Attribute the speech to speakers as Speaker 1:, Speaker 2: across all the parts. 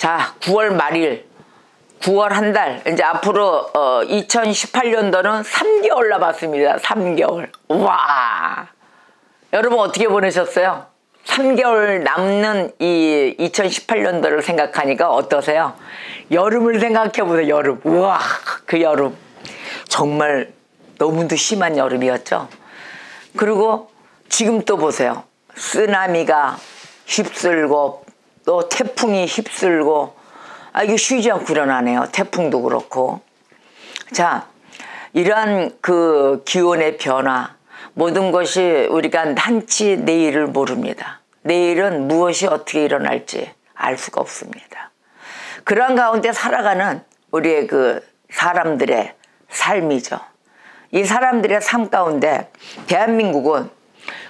Speaker 1: 자, 9월 말일, 9월 한 달, 이제 앞으로 2018년도는 3개월 남았습니다. 3개월. 와, 여러분 어떻게 보내셨어요? 3개월 남는 이 2018년도를 생각하니까 어떠세요? 여름을 생각해보세요. 여름. 우와, 그 여름 정말 너무도 심한 여름이었죠. 그리고 지금 또 보세요. 쓰나미가 휩쓸고 또 태풍이 휩쓸고, 이게 쉬지 않고 일어나네요. 태풍도 그렇고. 자, 이러한 그 기온의 변화, 모든 것이 우리가 한치 내일을 모릅니다. 내일은 무엇이 어떻게 일어날지 알 수가 없습니다. 그러한 가운데 살아가는 우리의 그 사람들의 삶이죠. 이 사람들의 삶 가운데 대한민국은,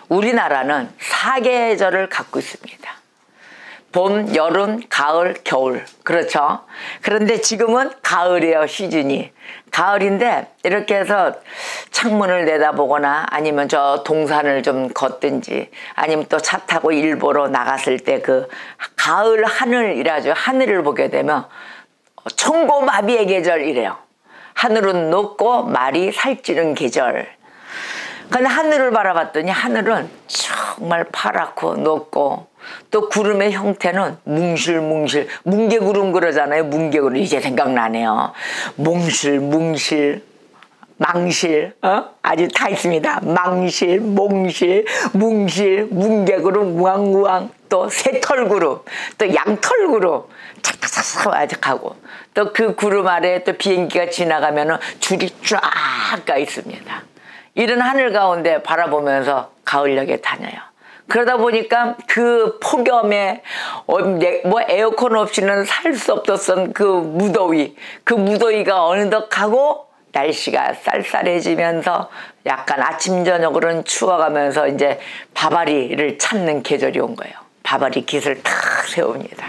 Speaker 1: 우리나라는 4계절을 갖고 있습니다. 봄, 여름, 가을, 겨울. 그렇죠? 그런데 지금은 가을이에요. 시즌이 가을인데, 이렇게 해서 창문을 내다보거나 아니면 저 동산을 좀 걷든지 아니면 또 차 타고 일보러 나갔을 때 그 가을 하늘이라죠. 하늘을 보게 되면 천고마비의 계절이래요. 하늘은 높고 말이 살찌는 계절. 근데 하늘을 바라봤더니 하늘은 정말 파랗고 높고, 또 구름의 형태는 뭉실뭉실, 뭉게구름 그러잖아요. 뭉게구름. 이제 생각나네요. 뭉실뭉실, 망실, 아주 다 있습니다. 망실, 몽실, 뭉실, 뭉게구름, 우왕우왕, 또 새털구름, 또 양털구름, 착착착착 아직하고, 또 그 구름 아래에 또 비행기가 지나가면은 줄이 쫙 가 있습니다. 이런 하늘 가운데 바라보면서 가을역에 다녀요. 그러다 보니까 그 폭염에 뭐 에어컨 없이는 살 수 없었던 그 무더위가 어느덧 가고 날씨가 쌀쌀해지면서 약간 아침 저녁으로는 추워가면서 이제 바바리를 찾는 계절이 온 거예요. 바바리 깃을 탁 세웁니다.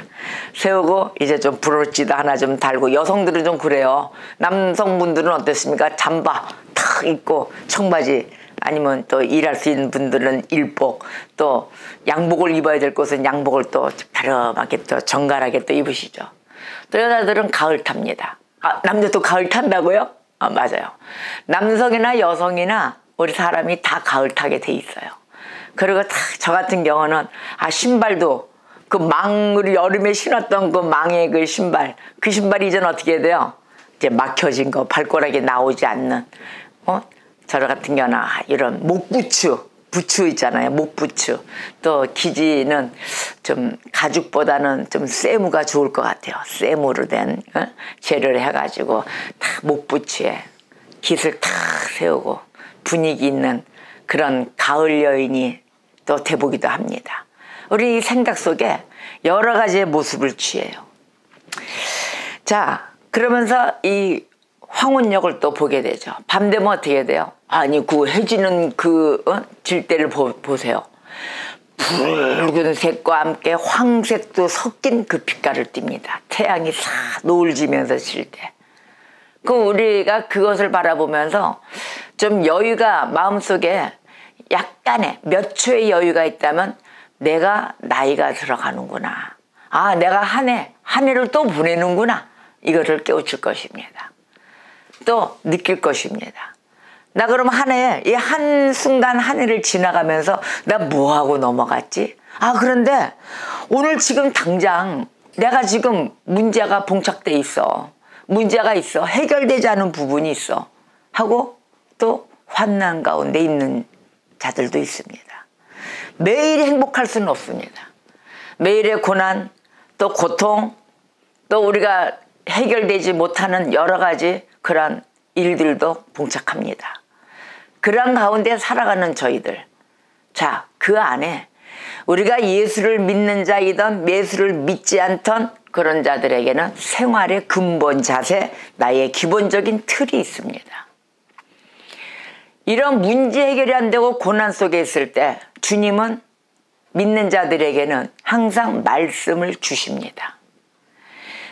Speaker 1: 세우고 이제 좀 브로치도 하나 좀 달고, 여성들은 좀 그래요. 남성분들은 어떻습니까? 잠바 탁 입고 청바지, 아니면 또 일할 수 있는 분들은 일복, 또 양복을 입어야 될 곳은 양복을 또 가름하게 또 정갈하게 또 입으시죠. 또 여자들은 가을 탑니다. 남자도 가을 탄다고요? 맞아요. 남성이나 여성이나 우리 사람이 다 가을 타게 돼 있어요. 그리고 저 같은 경우는 신발도 그 우리 여름에 신었던 그 망의 그 신발이 이제는 어떻게 돼요? 이제 막혀진 거, 발가락에 나오지 않는, 저 같은 경우는 이런 부츠 있잖아요. 목부츠. 또 기지는 좀 가죽보다는 좀 쇠무가 좋을 것 같아요. 쇠무로 된 재를 해가지고 딱 목부츠에 깃을 탁 세우고 분위기 있는 그런 가을 여인이 또 돼보기도 합니다. 우리 생각 속에 여러 가지의 모습을 취해요. 자, 그러면서 이 황혼역을 또 보게 되죠. 밤 되면 어떻게 돼요? 그 해지는 질대를 보세요. 붉은색과 함께 황색도 섞인 그 빛깔을 띱니다. 태양이 싹 노을 지면서 질 때. 우리가 그것을 바라보면서 좀 여유가, 마음속에 약간의 몇 초의 여유가 있다면, 내가 나이가 들어가는구나. 내가 한 해를 또 보내는구나. 이거를 깨우칠 것입니다. 또 느낄 것입니다. 나 그럼 한 해, 이 한순간 한 해를 지나가면서 나 뭐하고 넘어갔지? 그런데 오늘 지금 당장 내가 지금 문제가 봉착돼 있어. 문제가 있어. 해결되지 않은 부분이 있어. 하고 또 환난 가운데 있는 자들도 있습니다. 매일 행복할 수는 없습니다. 매일의 고난, 또 고통, 또 우리가 해결되지 못하는 여러 가지 그런 일들도 봉착합니다. 그런 가운데 살아가는 저희들, 자, 그 안에 우리가 예수를 믿는 자이던 예수를 믿지 않던 그런 자들에게는 생활의 근본 자세, 나의 기본적인 틀이 있습니다. 이런 문제 해결이 안 되고 고난 속에 있을 때 주님은 믿는 자들에게는 항상 말씀을 주십니다.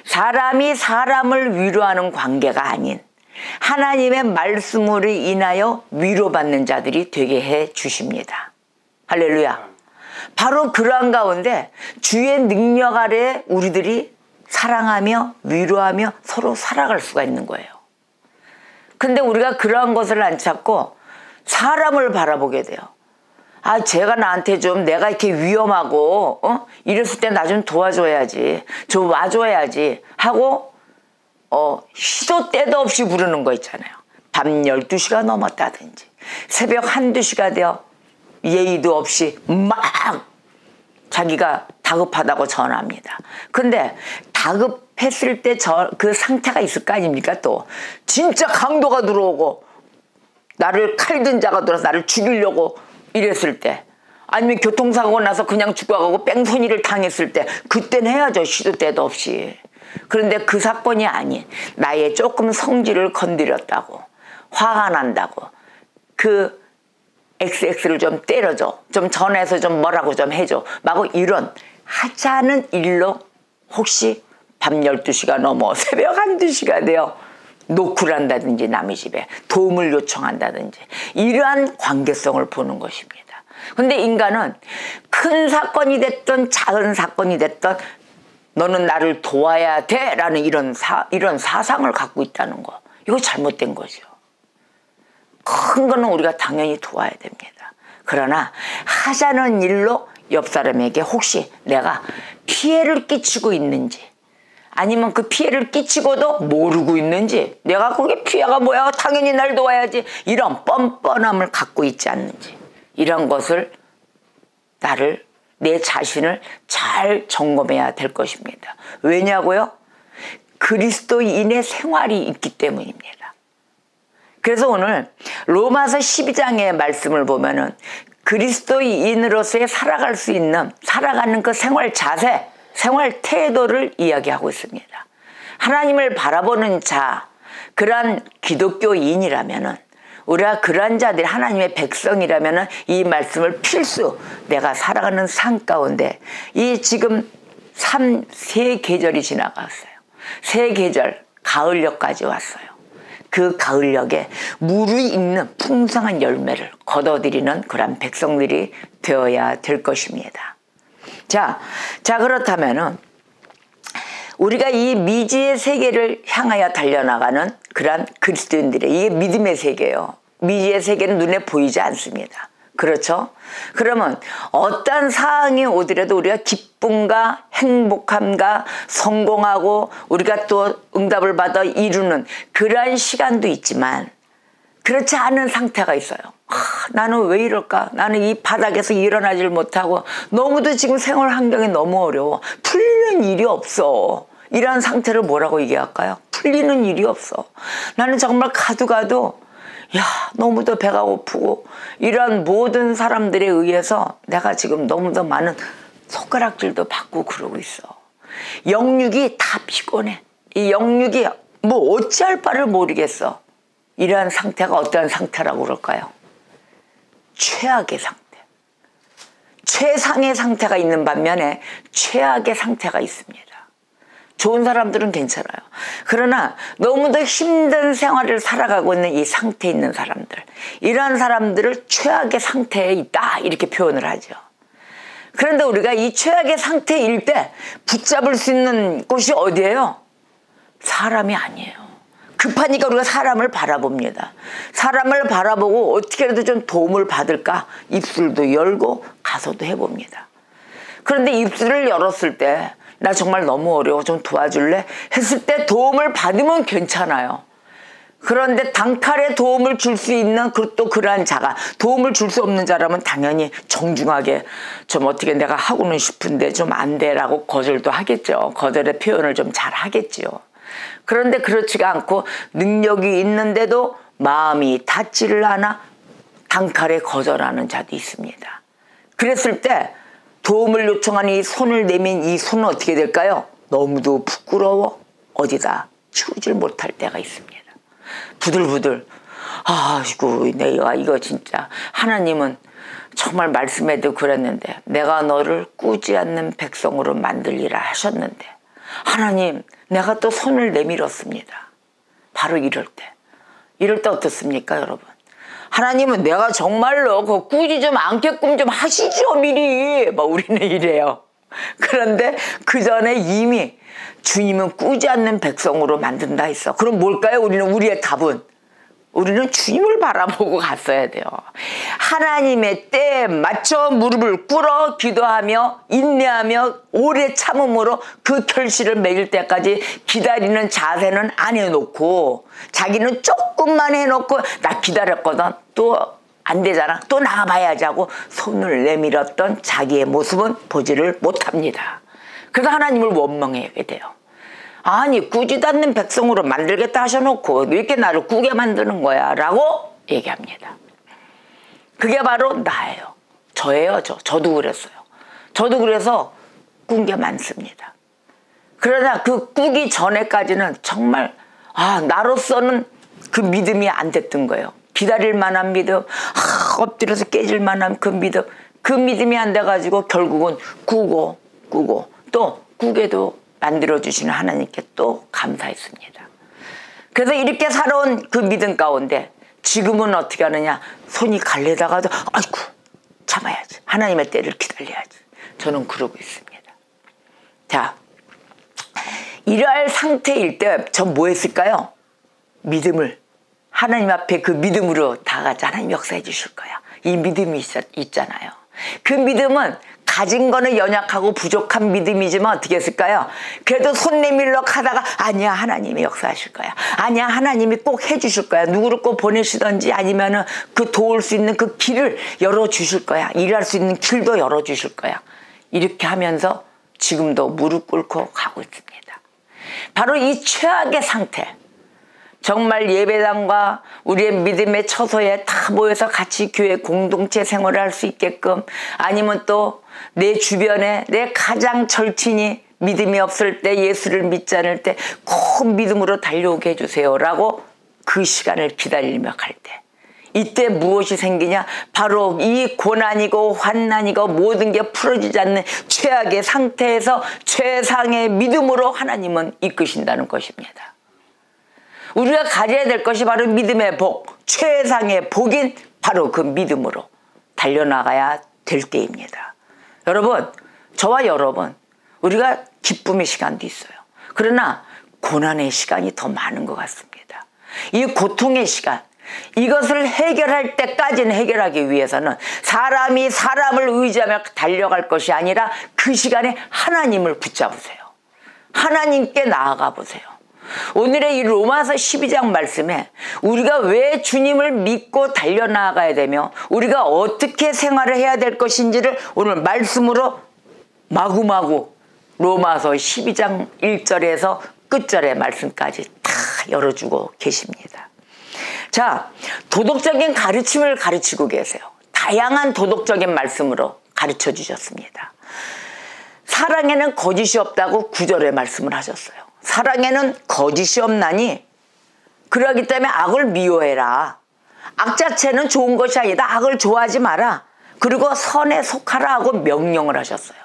Speaker 1: 사람이 사람을 위로하는 관계가 아닌 하나님의 말씀으로 인하여 위로받는 자들이 되게 해 주십니다. 할렐루야. 바로 그러한 가운데 주의 능력 아래 우리들이 사랑하며 위로하며 서로 살아갈 수가 있는 거예요. 근데 우리가 그러한 것을 안 찾고 사람을 바라보게 돼요. 아, 쟤가 나한테 좀 내가 이렇게 위험하고 이랬을 때 나 좀 도와줘야지, 좀 와줘야지 하고 시도 때도 없이 부르는 거 있잖아요. 밤 12시가 넘었다든지 새벽 1~2시가 되어 예의도 없이 막 자기가 다급하다고 전화합니다. 근데 다급했을 때 그 상태가 있을 거 아닙니까? 또 진짜 강도가 들어오고 나를 칼든 자가 들어서 나를 죽이려고 이랬을 때, 아니면 교통사고 나서 그냥 죽어가고 뺑소니를 당했을 때, 그땐 해야죠. 시도 때도 없이. 그런데 그 사건이 아닌 나의 조금 성질을 건드렸다고, 화가 난다고, 그 XX를 좀 때려줘, 좀 전해서 좀 뭐라고 좀 해줘, 막 이런 하자는 일로 혹시 밤 12시가 넘어 새벽 1~2시가 되어 노크를 한다든지 남의 집에 도움을 요청한다든지 이러한 관계성을 보는 것입니다. 근데 인간은 큰 사건이 됐든 작은 사건이 됐든 너는 나를 도와야 돼 라는 이런 사상을 갖고 있다는 거, 이거 잘못된 거죠. 큰 거는 우리가 당연히 도와야 됩니다. 그러나 하자는 일로 옆 사람에게 혹시 내가 피해를 끼치고 있는지, 아니면 그 피해를 끼치고도 모르고 있는지, 내가 그게 피해가 뭐야 당연히 날 도와야지, 이런 뻔뻔함을 갖고 있지 않는지, 이런 것을 내 자신을 잘 점검해야 될 것입니다. 왜냐고요? 그리스도인의 생활이 있기 때문입니다. 그래서 오늘 로마서 12장의 말씀을 보면은 그리스도인으로서의 살아갈 수 있는, 살아가는 그 생활 자세, 생활 태도를 이야기하고 있습니다. 하나님을 바라보는 자, 그러한 기독교인이라면은, 우리가 그러한 자들이 하나님의 백성이라면은 이 말씀을 필수 내가 살아가는 삶 가운데, 이 지금 세 계절이 지나갔어요. 세 계절, 가을녘까지 왔어요. 그 가을녘에 무르익는 풍성한 열매를 거둬들이는 그런 백성들이 되어야 될 것입니다. 자, 그렇다면은 우리가 이 미지의 세계를 향하여 달려나가는 그런 그리스도인들의, 이게 믿음의 세계예요. 미지의 세계는 눈에 보이지 않습니다. 그렇죠? 그러면 어떤 상황이 오더라도 우리가 기쁨과 행복함과 성공하고 우리가 또 응답을 받아 이루는 그러한 시간도 있지만, 그렇지 않은 상태가 있어요. 나는 왜 이럴까? 나는 이 바닥에서 일어나질 못하고 너무도 지금 생활 환경이 너무 어려워. 풀리는 일이 없어. 이런 상태를 뭐라고 얘기할까요? 풀리는 일이 없어. 나는 정말 가도 너무도 배가 고프고, 이런 모든 사람들에 의해서 내가 지금 너무도 많은 손가락질도 받고 그러고 있어. 영육이 다 피곤해. 이 영육이 뭐 어찌할 바를 모르겠어. 이러한 상태가 어떠한 상태라고 그럴까요? 최악의 상태. 최상의 상태가 있는 반면에 최악의 상태가 있습니다. 좋은 사람들은 괜찮아요. 그러나 너무도 힘든 생활을 살아가고 있는 이 상태에 있는 사람들, 이러한 사람들을 최악의 상태에 있다 이렇게 표현을 하죠. 그런데 우리가 이 최악의 상태일 때 붙잡을 수 있는 곳이 어디예요? 사람이 아니에요. 급하니까 우리가 사람을 바라봅니다. 사람을 바라보고 어떻게라도 좀 도움을 받을까 입술도 열고 가서도 해봅니다. 그런데 입술을 열었을 때 나 정말 너무 어려워, 좀 도와줄래? 했을 때 도움을 받으면 괜찮아요. 그런데 단칼에 도움을 줄 수 있는 또 그러한 자가, 도움을 줄 수 없는 자라면 당연히 정중하게 좀 어떻게 내가 하고는 싶은데 좀 안 돼라고 거절도 하겠죠. 거절의 표현을 좀 잘 하겠지요. 그런데 그렇지가 않고 능력이 있는데도 마음이 닿지를 않아 단칼에 거절하는 자도 있습니다. 그랬을 때 도움을 요청하는 이 손을 내민 이 손은 어떻게 될까요? 너무도 부끄러워 어디다 치우질 못할 때가 있습니다. 부들부들, 아이고 내가 이거 진짜, 하나님은 정말 말씀에도 그랬는데 내가 너를 꾸지 않는 백성으로 만들리라 하셨는데, 하나님 내가 또 손을 내밀었습니다. 바로 이럴 때 어떻습니까 여러분? 하나님은 내가 정말로 그 꾸지 좀 않게끔 좀 하시죠 미리, 우리는 이래요. 그런데 그 전에 이미 주님은 꾸지 않는 백성으로 만든다 했어. 그럼 뭘까요? 우리의 답은 우리는 주님을 바라보고 갔어야 돼요. 하나님의 때에 맞춰 무릎을 꿇어 기도하며 인내하며 오래 참음으로 그 결실을 맺을 때까지 기다리는 자세는 안 해놓고 자기는 조금만 해놓고 나 기다렸거든 또 안 되잖아 또 나가봐야지 하고 손을 내밀었던 자기의 모습은 보지를 못합니다. 그래서 하나님을 원망하게 돼요. 아니 꾸지도 않는 백성으로 만들겠다 하셔놓고 왜 이렇게 나를 꾸게 만드는 거야 라고 얘기합니다. 그게 바로 나예요. 저예요. 저도 그랬어요. 저도 그래서 꾼 게 많습니다. 그러나 그 꾸기 전에까지는 정말 나로서는 그 믿음이 안 됐던 거예요. 기다릴 만한 믿음, 엎드려서 깨질 만한 그 믿음이 안 돼가지고 결국은 꾸고 또 꾸게도 만들어주시는 하나님께 또 감사했습니다. 그래서 이렇게 살아온 그 믿음 가운데 지금은 어떻게 하느냐, 손이 갈래다가도 아이고 참아야지, 하나님의 때를 기다려야지, 저는 그러고 있습니다. 자, 이러할 상태일 때 전 뭐 했을까요? 믿음을 하나님 앞에 그 믿음으로 다가가자. 하나님 역사해 주실 거야. 이 믿음이 있잖아요. 그 믿음은 가진 거는 연약하고 부족한 믿음이지만 어떻게 했을까요? 그래도 손 내밀러 가다가 아니야 하나님이 역사하실 거야. 아니야 하나님이 꼭 해주실 거야. 누구를 꼭 보내시든지 아니면은 그 도울 수 있는 그 길을 열어주실 거야. 일할 수 있는 길도 열어주실 거야. 이렇게 하면서 지금도 무릎 꿇고 가고 있습니다. 바로 이 최악의 상태, 정말 예배당과 우리의 믿음의 처소에 다 모여서 같이 교회 공동체 생활을 할 수 있게끔, 아니면 또 내 주변에 내 가장 절친이 믿음이 없을 때, 예수를 믿지 않을 때 꼭 믿음으로 달려오게 해주세요 라고 그 시간을 기다리며 갈 때, 이때 무엇이 생기냐? 바로 이 고난이고 환난이고 모든 게 풀어지지 않는 최악의 상태에서 최상의 믿음으로 하나님은 이끄신다는 것입니다. 우리가 가져야 될 것이 바로 믿음의 복, 최상의 복인 바로 그 믿음으로 달려나가야 될 때입니다. 여러분, 저와 여러분, 우리가 기쁨의 시간도 있어요. 그러나 고난의 시간이 더 많은 것 같습니다. 이 고통의 시간, 이것을 해결할 때까지는, 해결하기 위해서는 사람이 사람을 의지하며 달려갈 것이 아니라 그 시간에 하나님을 붙잡으세요. 하나님께 나아가 보세요. 오늘의 이 로마서 12장 말씀에 우리가 왜 주님을 믿고 달려나가야 되며 우리가 어떻게 생활을 해야 될 것인지를 오늘 말씀으로 마구마구 로마서 12장 1절에서 끝절의 말씀까지 다 열어주고 계십니다. 자, 도덕적인 가르침을 가르치고 계세요. 다양한 도덕적인 말씀으로 가르쳐 주셨습니다. 사랑에는 거짓이 없다고 9절에 말씀을 하셨어요. 사랑에는 거짓이 없나니 그러기 때문에 악을 미워해라. 악 자체는 좋은 것이 아니다. 악을 좋아하지 마라. 그리고 선에 속하라 하고 명령을 하셨어요.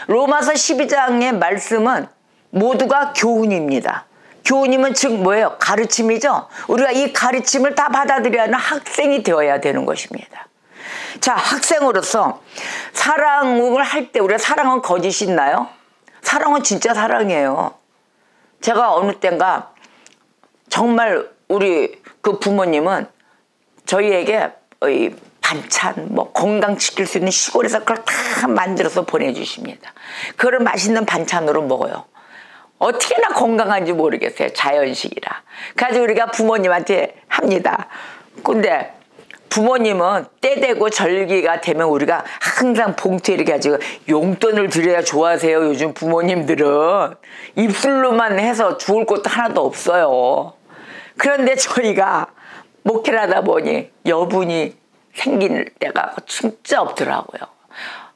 Speaker 1: 로마서 12장의 말씀은 모두가 교훈입니다. 교훈이면 즉 뭐예요? 가르침이죠. 우리가 이 가르침을 다 받아들여야 하는 학생이 되어야 되는 것입니다. 자, 학생으로서 사랑을 할 때 우리가 사랑은 거짓이 있나요? 사랑은 진짜 사랑이에요. 제가 어느 때인가 정말 우리 그 부모님은 저희에게 반찬, 건강시킬 수 있는 시골에서 그걸 다 만들어서 보내주십니다. 그걸 맛있는 반찬으로 먹어요. 어떻게나 건강한지 모르겠어요. 자연식이라. 그래서 우리가 부모님한테 합니다. 근데 부모님은 때 되고 절기가 되면 우리가 항상 봉투에 이렇게 가지고 용돈을 드려야 좋아하세요. 요즘 부모님들은 입술로만 해서 주울 것도 하나도 없어요. 그런데 저희가 목회를 하다 보니 여분이 생길 때가 진짜 없더라고요.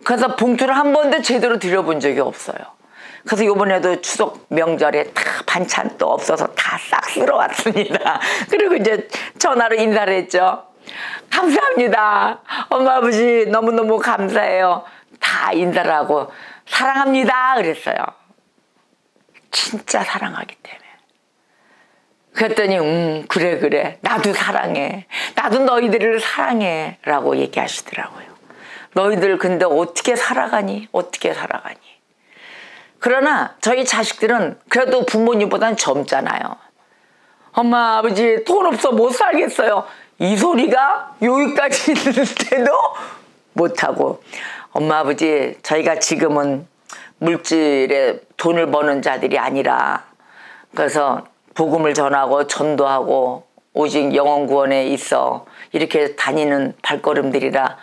Speaker 1: 그래서 봉투를 한 번도 제대로 드려본 적이 없어요. 그래서 이번에도 추석 명절에 다 반찬도 없어서 다 싹 쓸어왔습니다. 그리고 이제 전화로 인사를 했죠. 감사합니다. 엄마 아버지 너무너무 감사해요. 다 인사를 하고 사랑합니다 그랬어요. 진짜 사랑하기 때문에. 그랬더니 그래 나도 사랑해. 나도 너희들을 사랑해 라고 얘기하시더라고요. 너희들 근데 어떻게 살아가니? 어떻게 살아가니? 그러나 저희 자식들은 그래도 부모님보다는 젊잖아요. 엄마 아버지 돈 없어 못 살겠어요. 이 소리가 여기까지 있는데도 못하고, 엄마 아버지 저희가 지금은 물질에 돈을 버는 자들이 아니라, 그래서 복음을 전하고 전도하고 오직 영혼구원에 있어 이렇게 다니는 발걸음들이라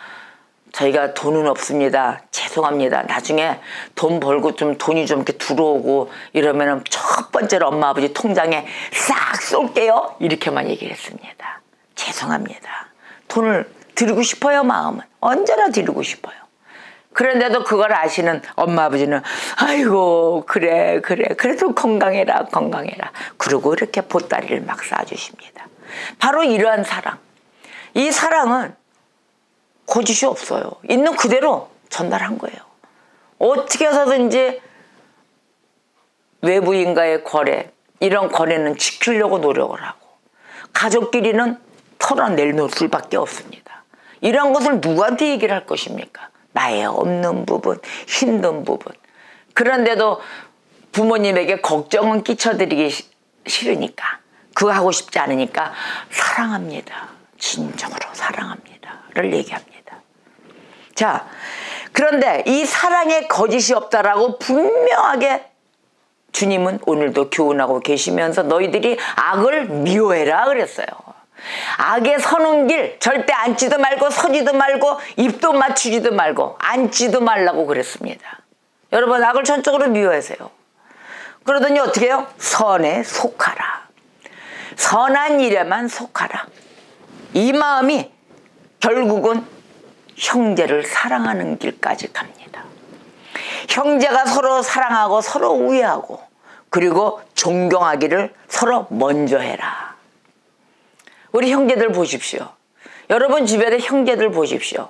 Speaker 1: 저희가 돈은 없습니다. 죄송합니다. 나중에 돈 벌고 좀 돈이 좀 이렇게 들어오고 이러면은 첫 번째로 엄마 아버지 통장에 싹 쏠게요. 이렇게만 얘기를 했습니다. 죄송합니다. 돈을 드리고 싶어요. 마음은 언제나 드리고 싶어요. 그런데도 그걸 아시는 엄마 아버지는 아이고 그래 그래도 건강해라. 그러고 이렇게 보따리를 막 쏴주십니다. 바로 이러한 사랑. 이 사랑은 거짓이 없어요. 있는 그대로 전달한 거예요. 어떻게 해서든지 외부인과의 거래, 이런 거래는 지키려고 노력을 하고, 가족끼리는 털어낼 수밖에 없습니다. 이런 것을 누구한테 얘기를 할 것입니까? 나의 없는 부분, 힘든 부분. 그런데도 부모님에게 걱정은 끼쳐드리기 싫으니까, 그거 하고 싶지 않으니까 사랑합니다. 진정으로 사랑합니다를 얘기합니다. 자, 그런데 이 사랑에 거짓이 없다라고 분명하게 주님은 오늘도 교훈하고 계시면서 너희들이 악을 미워해라 그랬어요. 악에 서는 길 절대 앉지도 말고 서지도 말고 입도 맞추지도 말고 앉지도 말라고 그랬습니다. 여러분, 악을 전적으로 미워하세요. 그러더니 어떻게 해요? 선에 속하라. 선한 일에만 속하라. 이 마음이 결국은 형제를 사랑하는 길까지 갑니다. 형제가 서로 사랑하고 서로 우애하고 그리고 존경하기를 서로 먼저 해라. 우리 형제들 보십시오. 여러분 주변의 형제들 보십시오.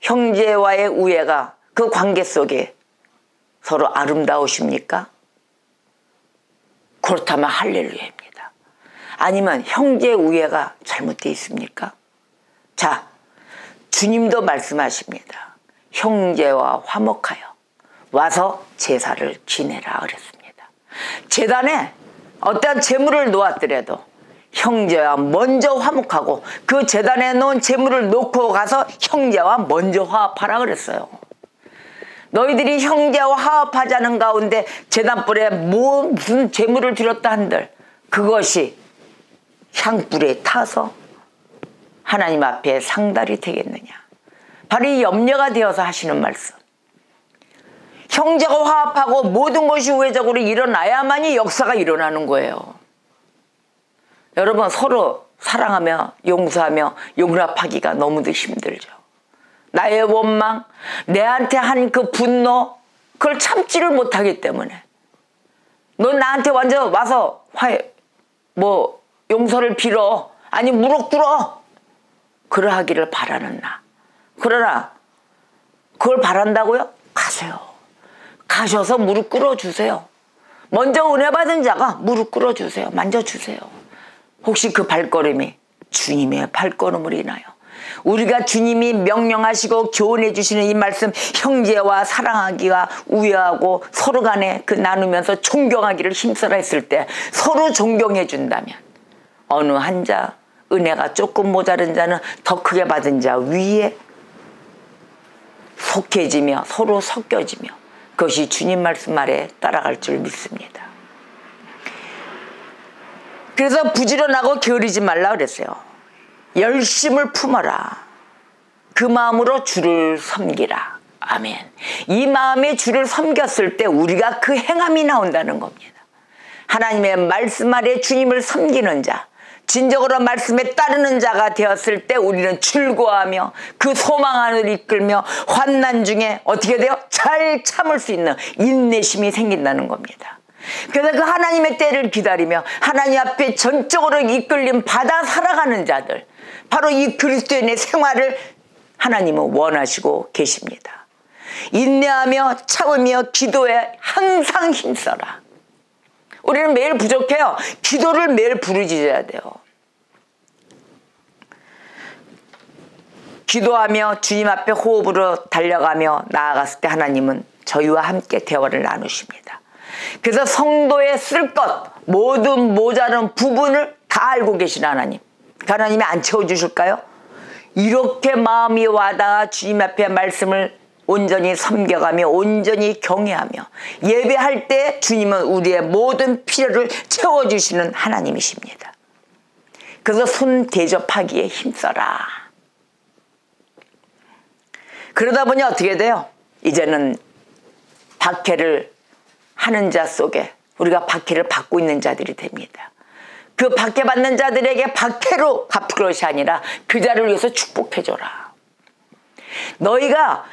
Speaker 1: 형제와의 우애가 그 관계 속에 서로 아름다우십니까? 그렇다면 할렐루야입니다. 아니면 형제 우애가 잘못되어 있습니까? 자, 주님도 말씀하십니다. 형제와 화목하여 와서 제사를 지내라 그랬습니다. 제단에 어떠한 재물을 놓았더라도 형제와 먼저 화목하고 그 제단에 놓은 재물을 놓고 가서 형제와 먼저 화합하라 그랬어요. 너희들이 형제와 화합하자는 가운데 제단불에 무슨 재물을 드렸다 한들 그것이 향불에 타서 하나님 앞에 상달이 되겠느냐. 바로 이 염려가 되어서 하시는 말씀. 형제가 화합하고 모든 것이 우애적으로 일어나야만이 역사가 일어나는 거예요. 여러분, 서로 사랑하며 용서하며 용납하기가 너무도 힘들죠. 나의 원망, 내한테 한 그 분노, 그걸 참지를 못하기 때문에 넌 나한테 완전 와서 용서를 빌어, 아니 무릎 꿇어, 그러하기를 바라는 나. 그러나 그걸 바란다고요? 가세요. 가셔서 무릎 꿇어주세요. 먼저 은혜 받은 자가 무릎 꿇어주세요. 만져주세요. 혹시 그 발걸음이 주님의 발걸음으로 인하여 우리가 주님이 명령하시고 교훈해 주시는 이 말씀, 형제와 사랑하기가 우애하고 서로 간에 그 나누면서 존경하기를 힘써라 했을 때 서로 존경해 준다면 어느 한 자, 은혜가 조금 모자른 자는 더 크게 받은 자 위에 속해지며 서로 섞여지며 그것이 주님 말씀 아래 따라갈 줄 믿습니다. 그래서 부지런하고 게으르지 말라 그랬어요. 열심을 품어라. 그 마음으로 주를 섬기라. 아멘. 이 마음에 주를 섬겼을 때 우리가 그 행함이 나온다는 겁니다. 하나님의 말씀 아래 주님을 섬기는 자, 진정으로 말씀에 따르는 자가 되었을 때 우리는 즐거워하며 그 소망 안을 이끌며 환난 중에 어떻게 돼요? 잘 참을 수 있는 인내심이 생긴다는 겁니다. 그래서 그 하나님의 때를 기다리며 하나님 앞에 전적으로 이끌림 받아 살아가는 자들, 바로 이 그리스도인의 생활을 하나님은 원하시고 계십니다. 인내하며 참으며 기도에 항상 힘써라. 우리는 매일 부족해요. 기도를 매일 부르짖어야 돼요. 기도하며 주님 앞에 호흡으로 달려가며 나아갔을 때 하나님은 저희와 함께 대화를 나누십니다. 그래서 성도의 쓸 것, 모든 모자른 부분을 다 알고 계신 하나님. 그 하나님이 안 채워주실까요? 이렇게 마음이 와닿아 주님 앞에 말씀을 온전히 섬겨가며 온전히 경외하며 예배할 때 주님은 우리의 모든 필요를 채워주시는 하나님이십니다. 그래서 손 대접하기에 힘써라. 그러다 보니 어떻게 돼요? 이제는 박해를 하는 자 속에 우리가 박해를 받고 있는 자들이 됩니다. 그 박해받는 자들에게 박해로 갚을 것이 아니라 그 자를 위해서 축복해줘라. 너희가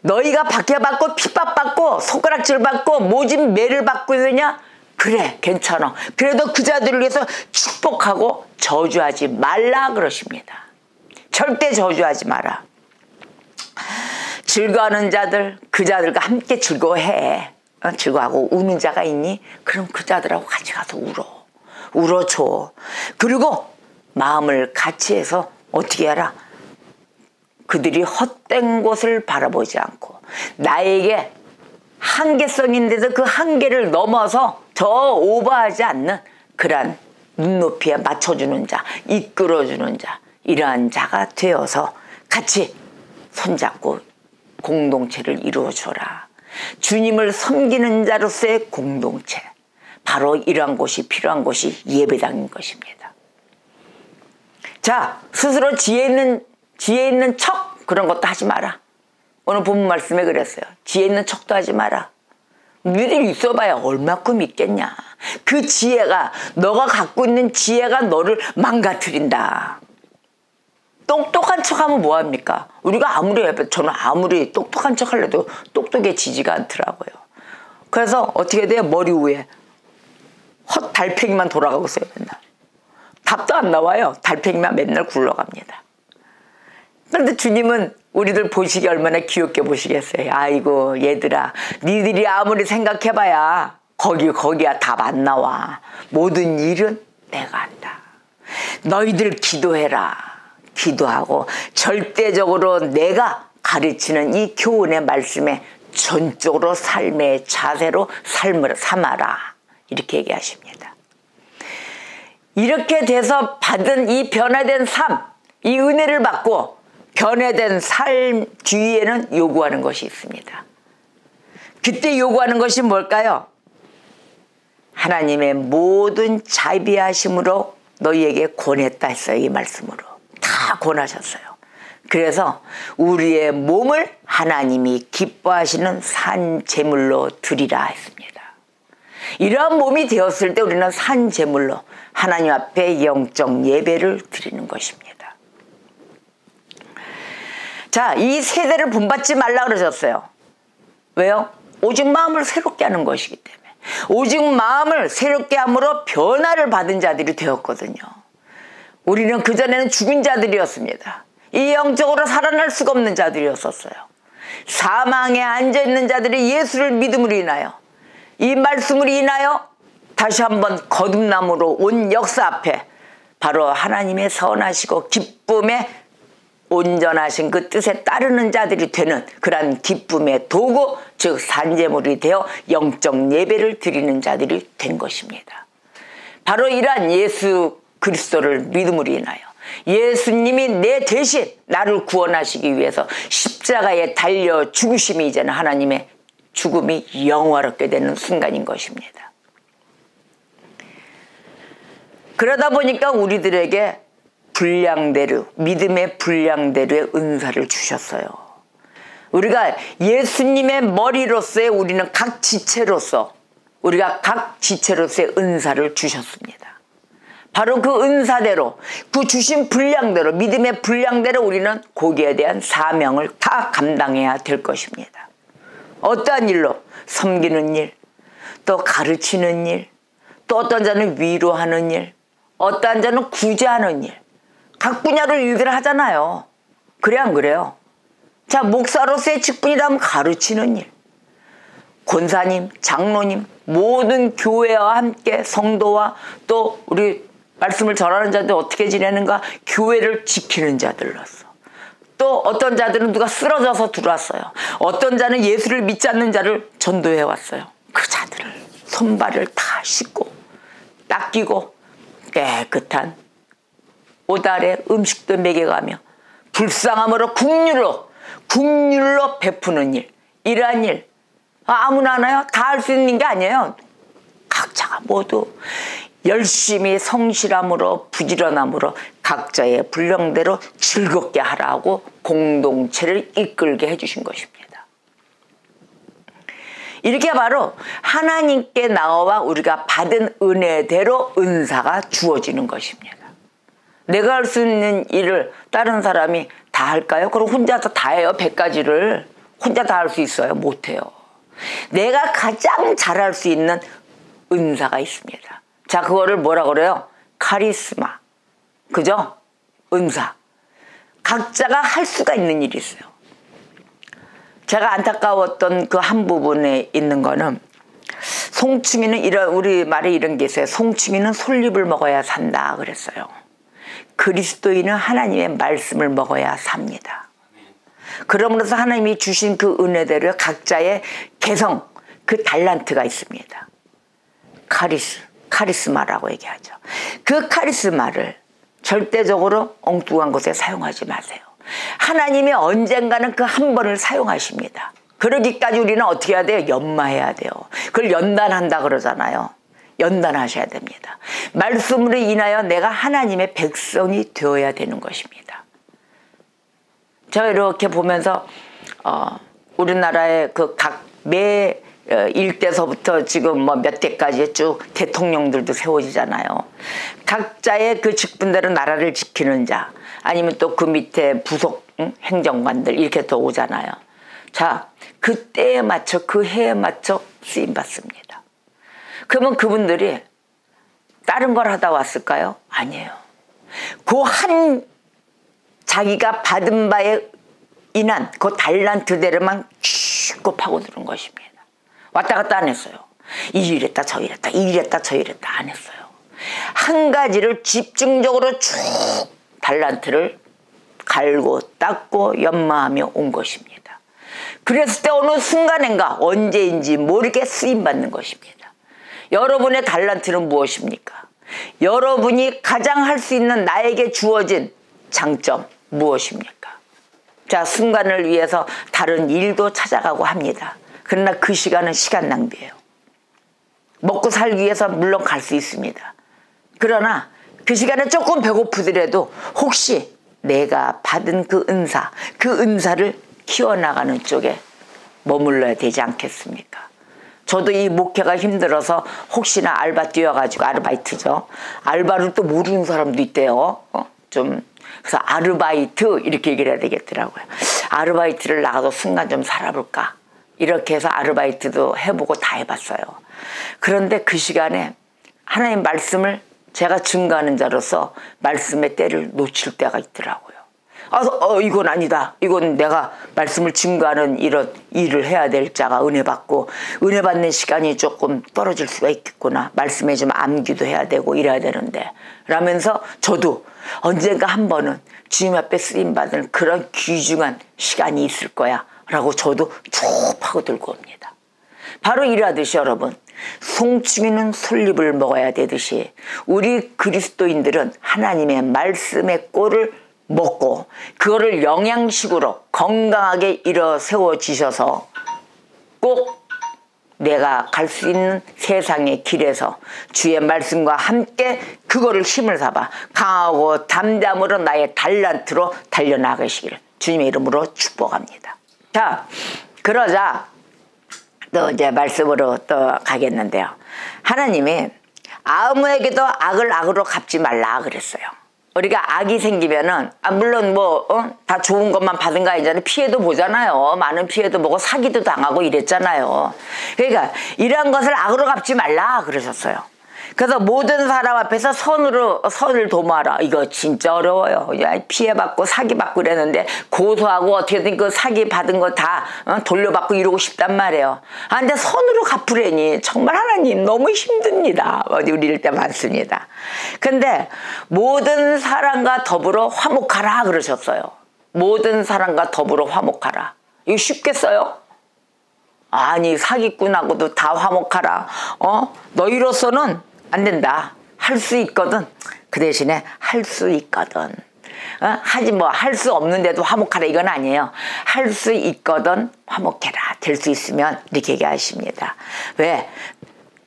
Speaker 1: 박해받고 핍박받고 손가락질 받고 모진 매를 받고 있느냐? 그래, 괜찮아. 그래도 그 자들을 위해서 축복하고 저주하지 말라 그러십니다. 절대 저주하지 마라. 즐거워하는 자들, 그 자들과 함께 즐거워해. 즐거워하고 우는 자가 있니? 그럼 그 자들하고 같이 가서 울어줘. 그리고 마음을 같이 해서 어떻게 해라? 그들이 헛된 곳을 바라보지 않고 나에게 한계성인데도 그 한계를 넘어서 더 오버하지 않는 그러한 눈높이에 맞춰주는 자, 이끌어주는 자, 이러한 자가 되어서 같이 손잡고 공동체를 이루어줘라. 주님을 섬기는 자로서의 공동체, 바로 이러한 곳이 필요한 곳이 예배당인 것입니다. 자, 스스로 지혜 있는 척 그런 것도 하지 마라. 오늘 본문 말씀에 그랬어요. 지혜 있는 척도 하지 마라. 너희들이 있어봐야 얼마큼 있겠냐. 그 지혜가, 너가 갖고 있는 지혜가 너를 망가뜨린다. 똑똑한 척하면 뭐합니까? 우리가 저는 아무리 똑똑한 척 하려도 똑똑해지지가 않더라고요. 그래서 어떻게 돼요? 머리 위에 헛 달팽이만 돌아가고 있어요. 맨날. 답도 안 나와요. 달팽이만 맨날 굴러갑니다. 그런데 주님은 우리들 보시기 얼마나 귀엽게 보시겠어요. 아이고 얘들아, 니들이 아무리 생각해봐야 거기야 답 안 나와. 모든 일은 내가 한다. 너희들 기도해라. 기도하고 절대적으로 내가 가르치는 이 교훈의 말씀에 전적으로 삶의 자세로 삶을 삼아라. 이렇게 얘기하십니다. 이렇게 돼서 받은 이 변화된 삶, 이 은혜를 받고 변화된 삶 뒤에는 요구하는 것이 있습니다. 그때 요구하는 것이 뭘까요? 하나님의 모든 자비하심으로 너희에게 권했다 했어요. 이 말씀으로 다 권하셨어요. 그래서 우리의 몸을 하나님이 기뻐하시는 산 제물로 드리라 했습니다. 이러한 몸이 되었을 때 우리는 산 제물로 하나님 앞에 영적 예배를 드리는 것입니다. 자, 이 세대를 본받지 말라 그러셨어요. 왜요? 오직 마음을 새롭게 하는 것이기 때문에. 오직 마음을 새롭게 함으로 변화를 받은 자들이 되었거든요. 우리는 그전에는 죽은 자들이었습니다. 이 영적으로 살아날 수가 없는 자들이었었어요. 사망에 앉아있는 자들이 예수를 믿음으로 인하여, 이 말씀으로 인하여 다시 한번 거듭남으로 온 역사 앞에 바로 하나님의 선하시고 기쁨에 온전하신 그 뜻에 따르는 자들이 되는 그러한 기쁨의 도구, 즉 산제물이 되어 영적 예배를 드리는 자들이 된 것입니다. 바로 이러한 예수 그리스도를 믿음으로 인하여 예수님이 내 대신 나를 구원하시기 위해서 십자가에 달려 죽으심이 이제는 하나님의 죽음이 영화롭게 되는 순간인 것입니다. 그러다 보니까 우리들에게 분량대로, 믿음의 분량대로의 은사를 주셨어요. 우리가 예수님의 머리로서의 우리는 각 지체로서, 우리가 각 지체로서의 은사를 주셨습니다. 바로 그 은사대로, 그 주신 분량대로, 믿음의 분량대로 우리는 거기에 대한 사명을 다 감당해야 될 것입니다. 어떠한 일로? 섬기는 일, 또 가르치는 일, 또 어떤 자는 위로하는 일, 어떠한 자는 구제하는 일, 각 분야로 일들을 하잖아요. 그래 안 그래요? 자, 목사로서의 직분이라면 가르치는 일, 권사님, 장로님, 모든 교회와 함께 성도와 또 우리 말씀을 전하는 자들 어떻게 지내는가, 교회를 지키는 자들로서 또 어떤 자들은 누가 쓰러져서 들어왔어요. 어떤 자는 예수를 믿지 않는 자를 전도해 왔어요. 그 자들을 손발을 다 씻고 닦이고 깨끗한 옷 아래 음식도 먹여가며 불쌍함으로 국률로 베푸는 일, 이러한 일 아무나 하나요? 다 할 수 있는 게 아니에요. 각자가 모두 열심히 성실함으로 부지런함으로 각자의 분량대로 즐겁게 하라고 공동체를 이끌게 해주신 것입니다. 이렇게 바로 하나님께 나와 우리가 받은 은혜대로 은사가 주어지는 것입니다. 내가 할 수 있는 일을 다른 사람이 다 할까요? 그럼 혼자서 다 해요. 100가지를 혼자 다 할 수 있어요? 못해요. 내가 가장 잘할 수 있는 은사가 있습니다. 자, 그거를 뭐라 그래요? 카리스마. 그죠? 은사. 각자가 할 수가 있는 일이 있어요. 제가 안타까웠던 그 한 부분에 있는 거는 송충이는 우리 말에 이런 게 있어요. 송충이는 솔잎을 먹어야 산다 그랬어요. 그리스도인은 하나님의 말씀을 먹어야 삽니다. 그러므로서 하나님이 주신 그 은혜대로 각자의 개성, 그 달란트가 있습니다. 카리스마라고 얘기하죠. 그 카리스마를 절대적으로 엉뚱한 곳에 사용하지 마세요. 하나님이 언젠가는 그 한 번을 사용하십니다. 그러기까지 우리는 어떻게 해야 돼요? 연마해야 돼요. 그걸 연단한다 그러잖아요. 연단하셔야 됩니다. 말씀으로 인하여 내가 하나님의 백성이 되어야 되는 것입니다. 제가 이렇게 보면서 우리나라의 그 각 매 일대서부터 지금 뭐 몇 대까지 쭉 대통령들도 세워지잖아요. 각자의 그 직분대로 나라를 지키는 자, 아니면 또 그 밑에 부속 행정관들 이렇게 또 오잖아요. 자, 그 때에 맞춰 그 해에 맞춰 쓰임 받습니다. 그러면 그분들이 다른 걸 하다 왔을까요? 아니에요. 그 한 자기가 받은 바에 인한 그 달란트대로만 쭉 파고드는 것입니다. 왔다 갔다 안 했어요. 이 일했다 저 일했다 이 일했다 저 일했다 안 했어요. 한 가지를 집중적으로 쭉 달란트를 갈고 닦고 연마하며 온 것입니다. 그랬을 때 어느 순간인가 언제인지 모르게 쓰임받는 것입니다. 여러분의 달란트는 무엇입니까? 여러분이 가장 할 수 있는 나에게 주어진 장점 무엇입니까? 자, 순간을 위해서 다른 일도 찾아가고 합니다. 그러나 그 시간은 시간 낭비예요. 먹고 살기 위해서 물론 갈 수 있습니다. 그러나 그 시간에 조금 배고프더라도 혹시 내가 받은 그 은사를 키워나가는 쪽에 머물러야 되지 않겠습니까? 저도 이 목회가 힘들어서 혹시나 알바 뛰어가지고 아르바이트죠. 알바를 또 모르는 사람도 있대요. 그래서 아르바이트 이렇게 얘기를 해야 되겠더라고요. 아르바이트를 나가서 순간 좀 살아볼까? 이렇게 해서 아르바이트도 해보고 다 해봤어요. 그런데 그 시간에 하나님 말씀을 제가 증거하는 자로서 말씀의 때를 놓칠 때가 있더라고요. 이건 아니다. 이건 내가 말씀을 증거하는 이런 일을 해야 될 자가 은혜 받고 은혜 받는 시간이 조금 떨어질 수가 있겠구나. 말씀에 좀 암기도 해야 되고 이래야 되는데 라면서 저도 언젠가 한 번은 주님 앞에 쓰임받은 그런 귀중한 시간이 있을 거야 라고 저도 쭉 파고들고 옵니다. 바로 이러하듯이 여러분, 송충이는 솔잎을 먹어야 되듯이 우리 그리스도인들은 하나님의 말씀의 꼴을 먹고 그거를 영양식으로 건강하게 일어 세워지셔서 꼭 내가 갈 수 있는 세상의 길에서 주의 말씀과 함께 그거를 힘을 삼아 강하고 담담으로 나의 달란트로 달려나가시기를 주님의 이름으로 축복합니다. 자, 그러자 또 이제 말씀으로 또 가겠는데요. 하나님이 아무에게도 악을 악으로 갚지 말라 그랬어요. 우리가 악이 생기면은 물론 다 좋은 것만 받은 거 아니잖아요. 피해도 보잖아요. 많은 피해도 보고 사기도 당하고 이랬잖아요. 그러니까 이러한 것을 악으로 갚지 말라 그러셨어요. 그래서 모든 사람 앞에서 선을 도모하라. 이거 진짜 어려워요. 피해받고 사기받고 이랬는데 고소하고 어떻게든 그 사기 받은 거 다 돌려받고 이러고 싶단 말이에요. 근데 선으로 갚으려니 정말 하나님 너무 힘듭니다. 우리 이럴 때 많습니다. 근데 모든 사람과 더불어 화목하라 그러셨어요. 모든 사람과 더불어 화목하라. 이거 쉽겠어요? 아니, 사기꾼하고도 다 화목하라. 너희로서는 안 된다. 할 수 있거든. 그 대신에 할 수 있거든. 하지 뭐 할 수 없는데도 화목하라 이건 아니에요. 할 수 있거든 화목해라. 될 수 있으면 이렇게 얘기하십니다. 왜?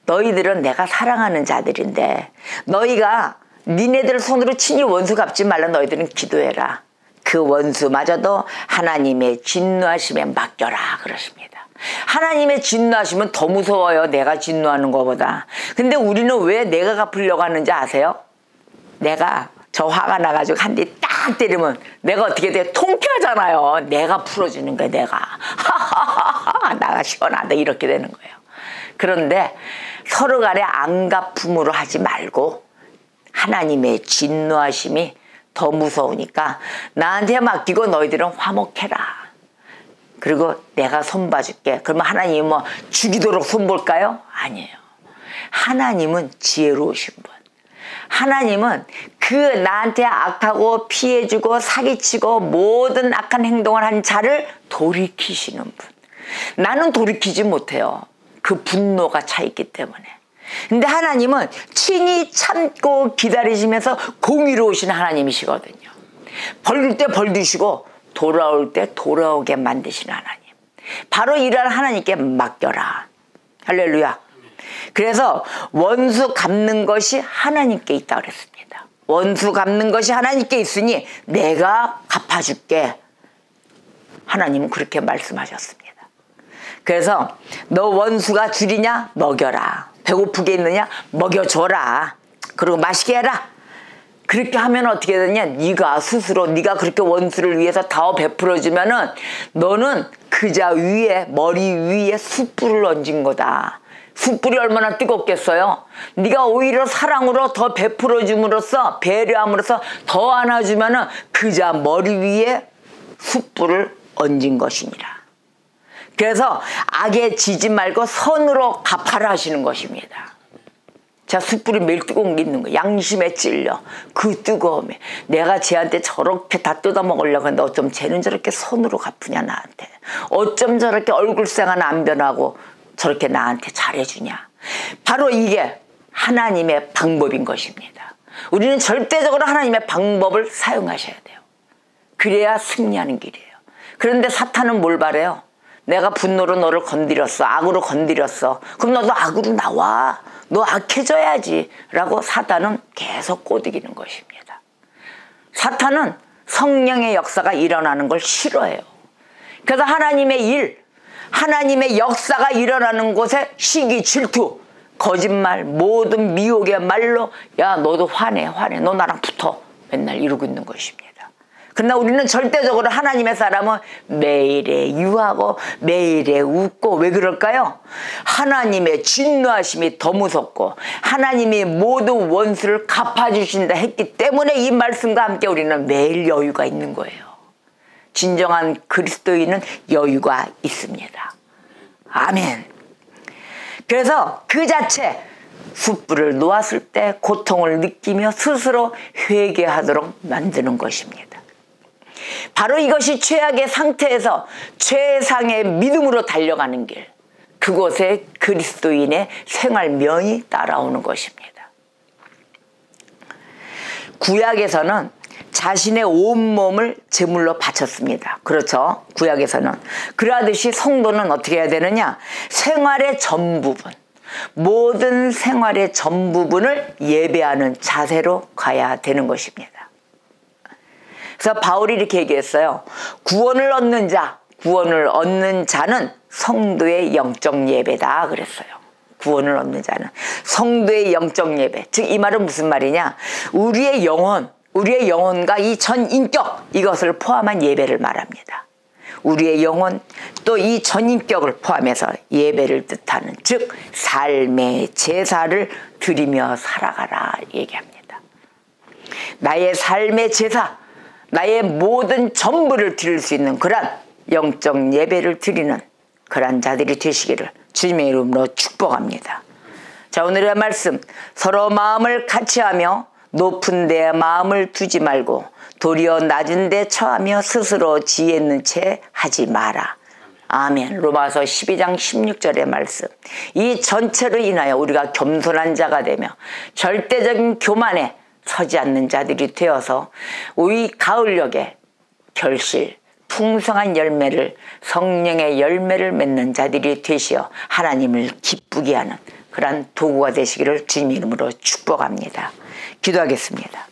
Speaker 1: 너희들은 내가 사랑하는 자들인데 너희가 니네들 손으로 친히 원수 갚지 말라. 너희들은 기도해라. 그 원수마저도 하나님의 진노하심에 맡겨라 그러십니다. 하나님의 진노하심은 더 무서워요. 내가 진노하는 것보다. 근데 우리는 왜 내가 갚으려고 하는지 아세요? 내가 저 화가 나가지고 한 대 딱 때리면 내가 어떻게 돼? 통쾌하잖아요. 내가 풀어주는 거야. 내가 하하하하 나가 시원하다 이렇게 되는 거예요. 그런데 서로 간에 안갚음으로 하지 말고 하나님의 진노하심이 더 무서우니까 나한테 맡기고 너희들은 화목해라. 그리고 내가 손 봐줄게. 그러면 하나님이 뭐 죽이도록 손 볼까요? 아니에요. 하나님은 지혜로우신 분. 하나님은 그 나한테 악하고 피해주고 사기치고 모든 악한 행동을 한 자를 돌이키시는 분. 나는 돌이키지 못해요. 그 분노가 차 있기 때문에. 근데 하나님은 친히 참고 기다리시면서 공의로우신 하나님이시거든요. 벌릴 때 벌리시고 돌아올 때 돌아오게 만드시는 하나님. 바로 이런 하나님께 맡겨라. 할렐루야. 그래서 원수 갚는 것이 하나님께 있다 그랬습니다. 원수 갚는 것이 하나님께 있으니 내가 갚아줄게. 하나님은 그렇게 말씀하셨습니다. 그래서 너 원수가 줄이냐? 먹여라. 배고프게 있느냐? 먹여줘라. 그리고 맛있게 해라. 그렇게 하면 어떻게 되냐? 네가 스스로 네가 그렇게 원수를 위해서 더 베풀어주면은 너는 그자 위에 머리 위에 숯불을 얹은 거다. 숯불이 얼마나 뜨겁겠어요? 네가 오히려 사랑으로 더 베풀어줌으로써 배려함으로써 더 안아주면은 그자 머리 위에 숯불을 얹은 것이니라. 그래서 악에 지지 말고 선으로 갚아라 하시는 것입니다. 자, 숯불이 매일 뜨거운 게 있는 거야. 양심에 찔려. 그 뜨거움에. 내가 쟤한테 저렇게 다 뜯어먹으려고 했는데 어쩜 쟤는 저렇게 선으로 갚으냐 나한테. 어쩜 저렇게 얼굴색은 안 변하고 저렇게 나한테 잘해주냐. 바로 이게 하나님의 방법인 것입니다. 우리는 절대적으로 하나님의 방법을 사용하셔야 돼요. 그래야 승리하는 길이에요. 그런데 사탄은 뭘 바래요? 내가 분노로 너를 건드렸어. 악으로 건드렸어. 그럼 너도 악으로 나와. 너 악해져야지. 라고 사탄은 계속 꼬드기는 것입니다. 사탄은 성령의 역사가 일어나는 걸 싫어해요. 그래서 하나님의 일, 하나님의 역사가 일어나는 곳에 시기, 질투, 거짓말, 모든 미혹의 말로 야 너도 화내. 너 나랑 붙어. 맨날 이러고 있는 것입니다. 그러나 우리는 절대적으로 하나님의 사람은 매일에 유하고 매일에 웃고. 왜 그럴까요? 하나님의 진노하심이 더 무섭고 하나님이 모든 원수를 갚아주신다 했기 때문에 이 말씀과 함께 우리는 매일 여유가 있는 거예요. 진정한 그리스도인은 여유가 있습니다. 아멘. 그래서 그 자체 숯불을 놓았을 때 고통을 느끼며 스스로 회개하도록 만드는 것입니다. 바로 이것이 최악의 상태에서 최상의 믿음으로 달려가는 길. 그곳에 그리스도인의 생활면이 따라오는 것입니다. 구약에서는 자신의 온몸을 제물로 바쳤습니다. 그렇죠? 구약에서는. 그러하듯이 성도는 어떻게 해야 되느냐? 생활의 전부분, 모든 생활의 전부분을 예배하는 자세로 가야 되는 것입니다. 그래서 바울이 이렇게 얘기했어요. 구원을 얻는 자는 성도의 영적 예배다 그랬어요. 구원을 얻는 자는 성도의 영적 예배. 즉 이 말은 무슨 말이냐? 우리의 영혼과 이 전 인격, 이것을 포함한 예배를 말합니다. 우리의 영혼 또 이 전 인격을 포함해서 예배를 뜻하는, 즉 삶의 제사를 드리며 살아가라 얘기합니다. 나의 삶의 제사, 나의 모든 전부를 드릴 수 있는 그런 영적 예배를 드리는 그런 자들이 되시기를 주님의 이름으로 축복합니다. 자, 오늘의 말씀, 서로 마음을 같이하며 높은 데에 마음을 두지 말고 도리어 낮은 데 처하며 스스로 지혜 있는 채 하지 마라. 아멘. 로마서 12장 16절의 말씀. 이 전체로 인하여 우리가 겸손한 자가 되며 절대적인 교만에 서지 않는 자들이 되어서 우리 가을녘에 결실, 풍성한 열매를, 성령의 열매를 맺는 자들이 되시어 하나님을 기쁘게 하는 그러한 도구가 되시기를 주님 이름으로 축복합니다. 기도하겠습니다.